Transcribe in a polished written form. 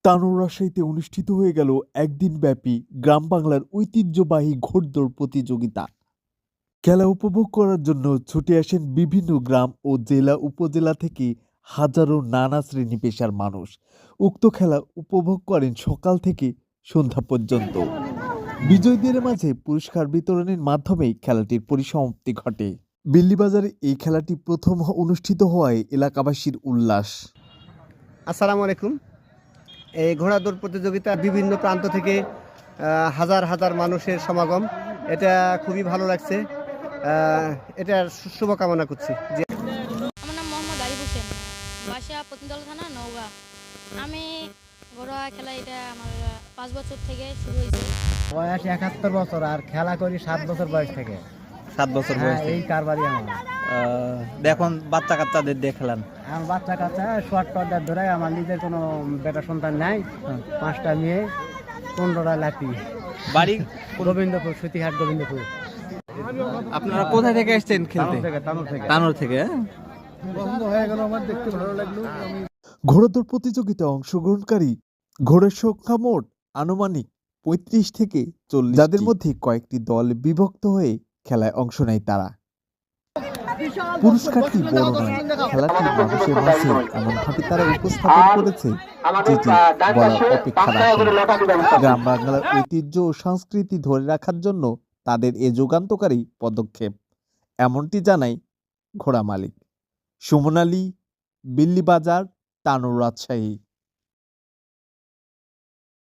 তানোর রাজশাহীতে অনুষ্ঠিত হয়ে গেল একদিনব্যাপী গ্রাম বাংলার ঐতিহ্যবাহী ঘোড়দৌড় প্রতিযোগিতা। খেলা উপভোগ করার জন্য ছুটে আসেন বিভিন্ন গ্রাম ও জেলা উপজেলা থেকে হাজারো নানা শ্রেণী পেশার মানুষ। উক্ত খেলা উপভোগ করেন সকাল থেকে সন্ধ্যা পর্যন্ত। বিজয়ীদের মাঝে পুরস্কার বিতরণের মাধ্যমে খেলাটির পরিসমাপ্তি ঘটে। বিল্লিবাজারে এই খেলাটি প্রথম অনুষ্ঠিত হওয়ায় এলাকাবাসীর উল্লাস। আসসালামু আলাইকুম। এই ঘোড়া দৌড় প্রতিযোগিতা বিভিন্ন প্রান্ত থেকে হাজার হাজার মানুষের সমাগম, এটা খুবই ভালো লাগছে। এটার শুভকামনা করছি। আমার নাম মোহাম্মদ আরিফ হোসেন, বাসা পতিনতলা থানা, নওগাঁ। আমি ঘোড়া খেলা এটা আমার 5 বছর থেকে শুরু হয়েছে। বয়স 71 বছর, আর খেলা করি 7 বছর বয়স থেকে। 7 বছর বয়স এই কারবারই আমার। এখন বাচ্চা কাচ্চাদের দিয়ে খেলান? আমার বাচ্চা কাচ্চা শর্ট টর্ডার ধরে, আমার নিজের কোনো বেটা সন্তান নাই। 5টা মেয়ে, 15টা লাঠি। বাড়ি গোবিন্দপুর, সুতিহাট গোবিন্দপুর। আপনারা কোথা থেকে এসেছেন খেলতে? তানোর থেকে। পছন্দ হয়ে গেল, আমার দেখতে ভালো লাগলো। ঘোড়াদৌড় প্রতিযোগিতায় অংশগ্রহণকারী ঘোড়ার সংখ্যা মোট আনুমানিক 35 থেকে 40, যাদের মধ্যে কয়েকটি দল বিভক্ত হয়ে খেলায় অংশ নেয় তারা। পুরস্কারটি বড় নয়, খেলাটি মানুষের মাঝে এমনভাবে তারা উপস্থাপন করেছে যেটি বলা অপেক্ষা রাখে। গ্রাম বাংলার ঐতিহ্য ও সংস্কৃতি ধরে রাখার জন্য তাদের এ যুগান্তকারী পদক্ষেপ, এমনটি জানায় ঘোড়া মালিক সুমন আলী, বিল্লিবাজার, তানোর, রাজশাহী।